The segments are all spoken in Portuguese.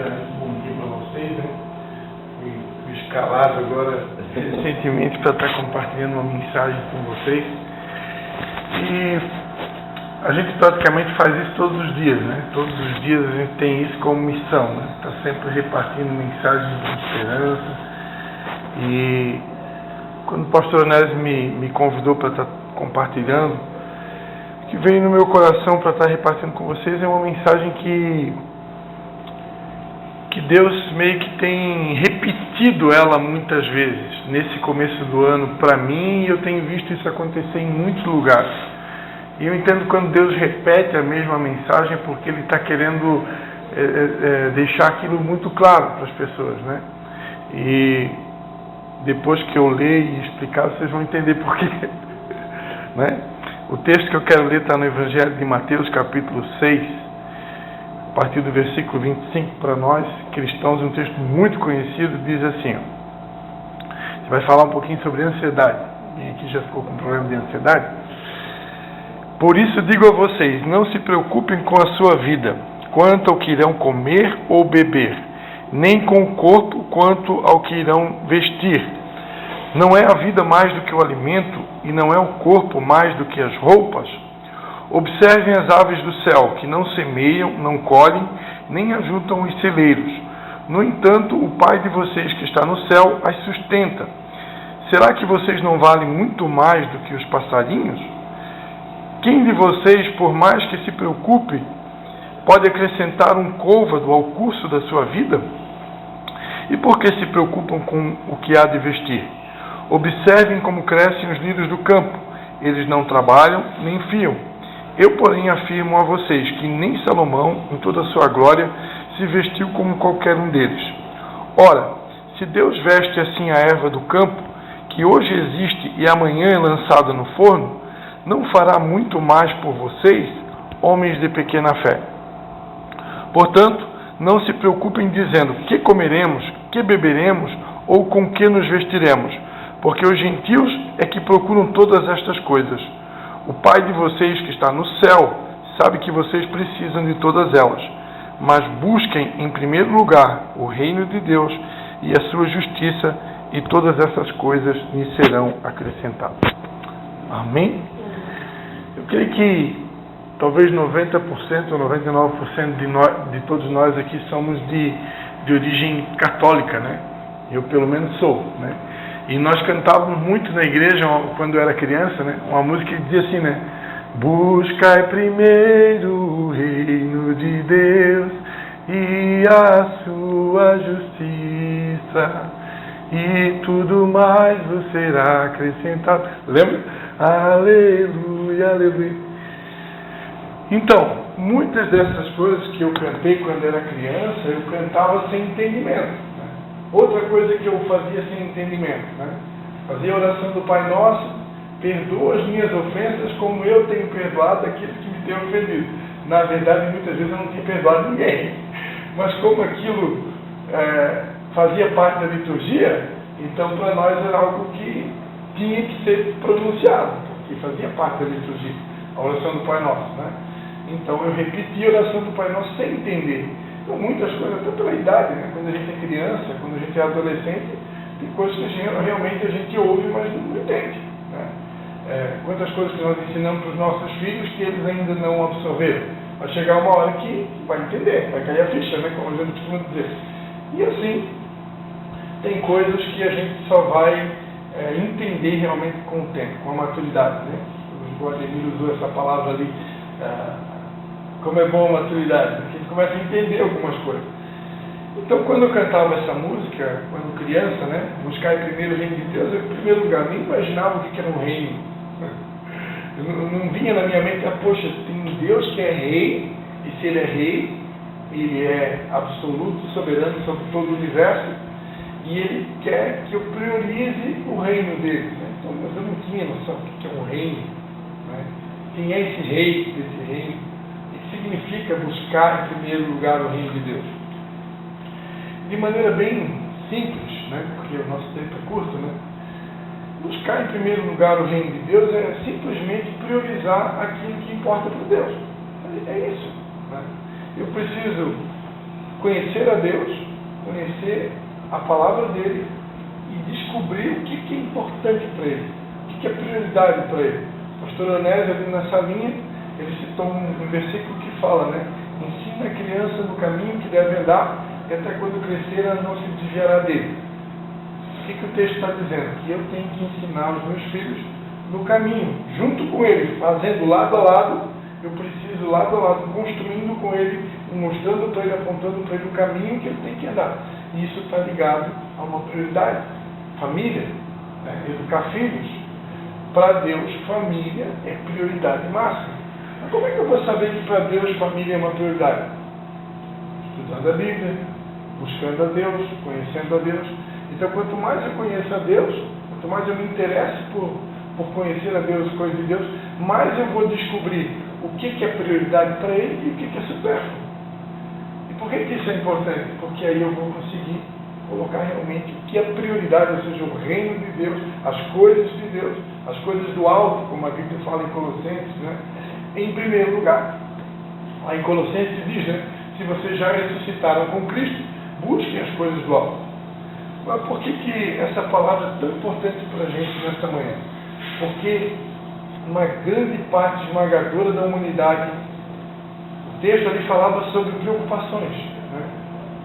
primeiramente, bom dia para vocês, né? Fui escalado agora recentemente para estar compartilhando uma mensagem com vocês. E a gente praticamente faz isso todos os dias, né? Todos os dias a gente tem isso como missão, né? Está sempre repartindo mensagens de esperança. E quando o pastor Onésio me convidou para estar compartilhando, o que veio no meu coração para estar repartindo com vocês é uma mensagem que Deus meio que tem repetido ela muitas vezes nesse começo do ano para mim, e eu tenho visto isso acontecer em muitos lugares. E eu entendo quando Deus repete a mesma mensagem porque Ele está querendo deixar aquilo muito claro para as pessoas, né? E depois que eu ler e explicar, vocês vão entender por quê, né? O texto que eu quero ler está no Evangelho de Mateus, capítulo 6, a partir do versículo 25, para nós cristãos, um texto muito conhecido, diz assim, ó, você vai falar um pouquinho sobre ansiedade. Quem aqui já ficou com problema de ansiedade? Por isso digo a vocês, não se preocupem com a sua vida, quanto ao que irão comer ou beber, nem com o corpo, quanto ao que irão vestir. Não é a vida mais do que o alimento, e não é o corpo mais do que as roupas? Observem as aves do céu, que não semeiam, não colhem, nem ajuntam os celeiros. No entanto, o Pai de vocês que está no céu as sustenta. Será que vocês não valem muito mais do que os passarinhos? Quem de vocês, por mais que se preocupe, pode acrescentar um côvado ao curso da sua vida? E por que se preocupam com o que há de vestir? Observem como crescem os lírios do campo. Eles não trabalham nem fiam. Eu, porém, afirmo a vocês que nem Salomão, em toda a sua glória, se vestiu como qualquer um deles. Ora, se Deus veste assim a erva do campo, que hoje existe e amanhã é lançada no forno, não fará muito mais por vocês, homens de pequena fé? Portanto, não se preocupem dizendo que comeremos, que beberemos ou com que nos vestiremos, porque os gentios é que procuram todas estas coisas. O Pai de vocês que está no céu sabe que vocês precisam de todas elas. Mas busquem em primeiro lugar o reino de Deus e a sua justiça, e todas essas coisas lhes serão acrescentadas. Amém? Eu creio que talvez 90% ou 99% de todos nós aqui somos de origem católica, né? Eu pelo menos sou, né? E nós cantávamos muito na igreja, quando eu era criança, né? Uma música que dizia assim, né? Buscai primeiro o reino de Deus e a sua justiça, e tudo mais vos será acrescentado. Lembra? Aleluia, aleluia. Então, muitas dessas coisas que eu cantei quando era criança, eu cantava sem entendimento. Outra coisa que eu fazia sem entendimento, né? Fazia a oração do Pai Nosso: perdoa as minhas ofensas como eu tenho perdoado aqueles que me têm ofendido. Na verdade, muitas vezes eu não tinha perdoado ninguém, mas como aquilo fazia parte da liturgia, então para nós era algo que tinha que ser pronunciado, porque fazia parte da liturgia, a oração do Pai Nosso, né? Então eu repetia a oração do Pai Nosso sem entender. Então, muitas coisas, até pela idade, né? Quando a gente é criança, quando a gente é adolescente, tem coisas que realmente a gente ouve, mas não entende, né? Quantas coisas que nós ensinamos para os nossos filhos que eles ainda não absorveram. Vai chegar uma hora que vai entender, vai cair a ficha, né? Como a gente costuma dizer. E assim, tem coisas que a gente só vai entender realmente com o tempo, com a maturidade, né? O Ademir usou essa palavra ali, como é bom a maturidade, porque a gente começa a entender algumas coisas. Então, quando eu cantava essa música, quando criança, né, buscar primeiro o reino de Deus, eu, em primeiro lugar, nem imaginava o que era um reino. Eu não vinha na minha mente, poxa, tem um Deus que é rei, e se Ele é rei, Ele é absoluto, soberano sobre todo o universo, e Ele quer que eu priorize o reino dele, né? Então, mas eu não tinha noção do que é um reino, né? Quem é esse rei desse reino? Significa buscar em primeiro lugar o reino de Deus. De maneira bem simples, né? Porque o nosso tempo é curto, né? Buscar em primeiro lugar o reino de Deus é simplesmente priorizar aquilo que importa para Deus. É isso, né? Eu preciso conhecer a Deus, conhecer a palavra dele e descobrir o que é importante para ele, o que é prioridade para ele. O pastor Onésio, ali nessa linha, ele citou um versículo que fala, né? Ensina a criança no caminho que deve andar e até quando crescer ela não se desviará dele. O que o texto está dizendo? Que eu tenho que ensinar os meus filhos no caminho, junto com eles, fazendo lado a lado. Eu preciso lado a lado, construindo com ele, mostrando para ele, apontando para ele o caminho que ele tem que andar. E isso está ligado a uma prioridade. Família, né? Educar filhos. Para Deus, família é prioridade máxima. Mas como é que eu vou saber que para Deus família é uma prioridade? Estudando a Bíblia, buscando a Deus, conhecendo a Deus. Então, quanto mais eu conheço a Deus, quanto mais eu me interesso por conhecer a Deus, coisas de Deus, mais eu vou descobrir o que é prioridade para ele e o que é supérfluo. E por que isso é importante? Porque aí eu vou conseguir colocar realmente o que é prioridade, ou seja, o reino de Deus, as coisas de Deus, as coisas do alto, como a Bíblia fala em Colossenses, né? Em primeiro lugar. Aí em Colossenses diz, né? Se vocês já ressuscitaram com Cristo, busquem as coisas do alto. Mas por que essa palavra é tão importante para a gente nesta manhã? Porque uma grande parte esmagadora da humanidade, o texto ali falava sobre preocupações, né?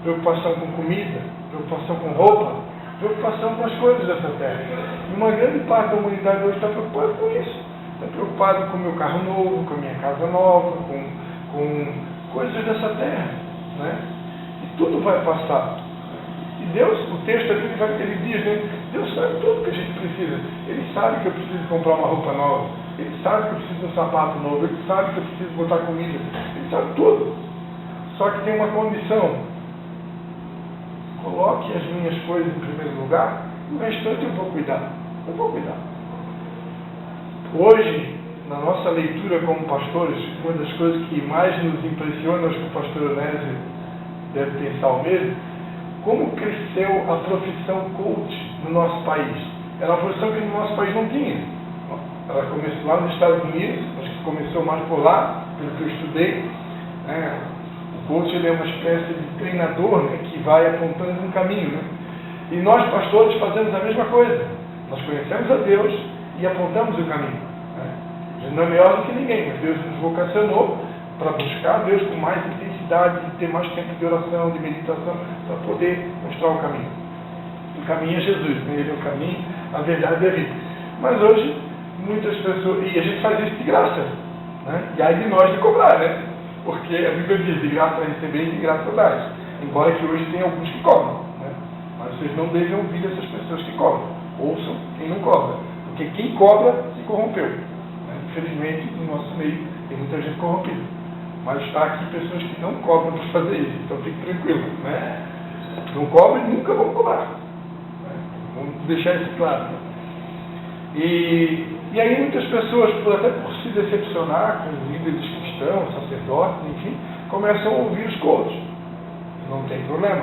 Preocupação com comida, preocupação com roupa, preocupação com as coisas dessa terra. E uma grande parte da humanidade hoje está preocupada com isso. Está preocupado com o meu carro novo, com a minha casa nova, com coisas dessa terra, né? E tudo vai passar. E Deus, o texto ali, ele diz, né? Deus sabe tudo que a gente precisa. Ele sabe que eu preciso comprar uma roupa nova. Ele sabe que eu preciso de um sapato novo. Ele sabe que eu preciso botar comida. Ele sabe tudo. Só que tem uma condição. Coloque as minhas coisas em primeiro lugar, e o restante eu vou cuidar. Eu vou cuidar. Hoje, na nossa leitura como pastores, uma das coisas que mais nos impressiona, acho que o pastor Onésio deve pensar o mesmo, como cresceu a profissão coach no nosso país. Era uma profissão que no nosso país não tinha. Ela começou lá nos Estados Unidos, acho que começou mais por lá, pelo que eu estudei, né? O coach, ele é uma espécie de treinador, né, que vai apontando um caminho, né? E nós, pastores, fazemos a mesma coisa. Nós conhecemos a Deus e apontamos o caminho, né? A gente não é melhor do que ninguém, mas Deus nos vocacionou para buscar a Deus com mais intensidade, de ter mais tempo de oração, de meditação, para poder mostrar o caminho. O caminho é Jesus, né? Ele é o caminho, a verdade e a vida. Mas hoje, muitas pessoas, e a gente faz isso de graça, né? E aí de nós de cobrar, né? Porque a Bíblia diz, de graça receber e de graça dar. Embora que hoje tem alguns que cobram, né? Mas vocês não devem ouvir essas pessoas que cobram. Ouçam quem não cobra. Porque quem cobra se corrompeu, né? Infelizmente, no nosso meio tem muita gente corrompida. Mas está aqui pessoas que não cobram para fazer isso. Então fique tranquilo, né? Não cobrem e nunca vão cobrar, né? Vamos deixar isso claro, né? E aí muitas pessoas, até por se decepcionar com líderes cristãos, sacerdotes, enfim, começam a ouvir os coaches. Não tem problema.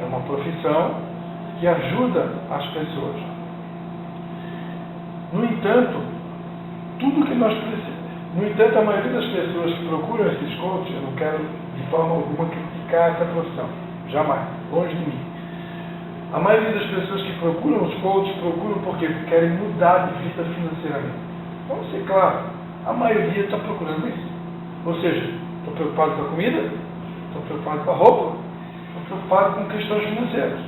É uma profissão que ajuda as pessoas. No entanto, tudo que nós precisamos. No entanto, a maioria das pessoas que procuram esses coaches, eu não quero de forma alguma criticar essa profissão. Jamais. Longe de mim. A maioria das pessoas que procuram os coaches procuram porque querem mudar de vida financeiramente. Vamos ser claros, a maioria está procurando isso. Ou seja, estou preocupado com a comida, estou preocupado com a roupa, estou preocupado com questões financeiras.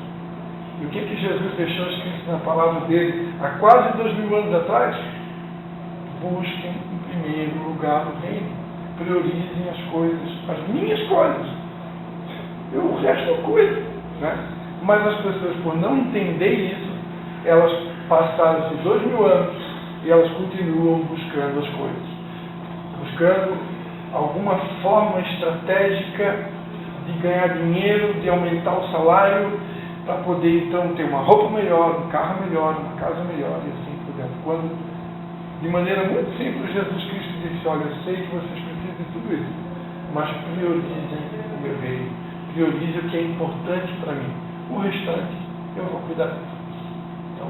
E o que Jesus deixou escrito na palavra dele há quase 2000 anos atrás? Busquem em primeiro lugar o reino. Priorizem as coisas, as minhas coisas. O resto eu cuido, né? Mas as pessoas, por não entender isso, elas passaram-se 2000 anos e elas continuam buscando as coisas. Buscando alguma forma estratégica de ganhar dinheiro, de aumentar o salário, para poder então ter uma roupa melhor, um carro melhor, uma casa melhor e assim por diante. Quando, de maneira muito simples, Jesus Cristo disse, olha, eu sei que vocês precisam de tudo isso, mas priorizem o meu reino, priorizem o que é importante para mim. O restante eu vou cuidar disso. Então,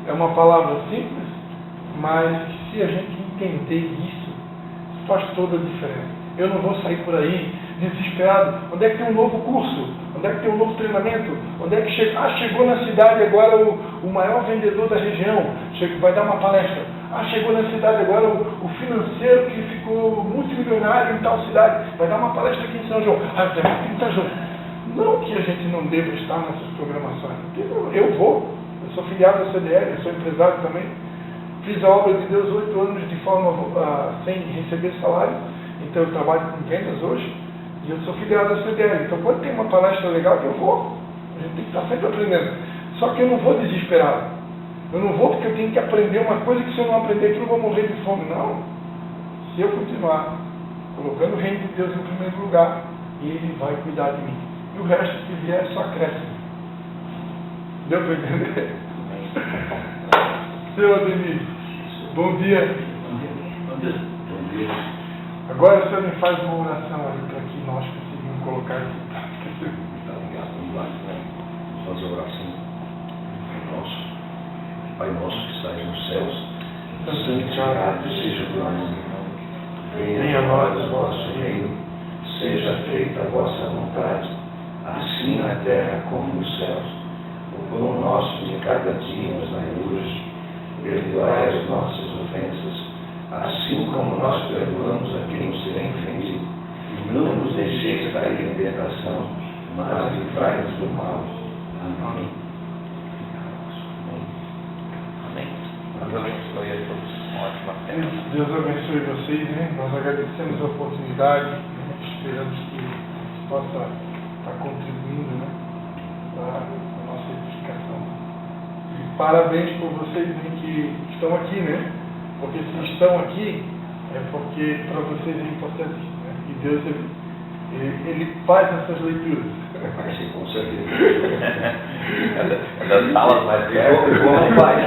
é uma palavra simples, mas se a gente entender isso, faz toda a diferença. Eu não vou sair por aí desesperado. Onde é que tem um novo curso? Onde é que tem um novo treinamento? Onde é que chegou na cidade agora o maior vendedor da região, vai dar uma palestra. Chegou na cidade agora o financeiro que ficou multimilionário em tal cidade, vai dar uma palestra aqui em São João. Tem que estar junto. Não que a gente não deva estar nessas programações. Eu vou. Eu sou filiado à CDL, eu sou empresário também. Fiz a obra de Deus 8 anos de forma sem receber salário. Então eu trabalho com vendas hoje. E eu sou filiado à CDL. Então quando tem uma palestra legal, eu vou. A gente tem que estar sempre aprendendo. Só que eu não vou desesperado. Eu não vou porque eu tenho que aprender uma coisa que se eu não aprender aquilo eu vou morrer de fome. Não. Se eu continuar colocando o reino de Deus em primeiro lugar, Ele vai cuidar de mim. E o resto que vier só cresce. Deu para entender? Seu Ademir, bom dia. Bom dia. Agora o senhor me faz uma oração ali para que nós conseguimos colocar aqui. Tá ligado? Vamos lá. Vamos fazer a oração. Pai nosso que estás nos céus, santificado seja o teu nome. Venha a nós o vosso reino, seja feita a vossa vontade, assim na terra como nos céus. O pão nosso de cada dia nos dai hoje, perdoai as nossas ofensas, assim como nós perdoamos a quem nos tem ofendido. Não nos deixeis cair em tentação, mas livrai-nos do mal. Amém. Deus abençoe a todos. Uma ótima festa. Deus abençoe vocês, né? Nós agradecemos a oportunidade, né? Esperamos que possa estar contribuindo, né? Para a nossa edificação. E parabéns por vocês, né? Que estão aqui, né? Porque se estão aqui, é porque para vocês é importante, né? E Deus, ele faz essas leituras. Sim, com certeza. Das salas mais perto, como faz?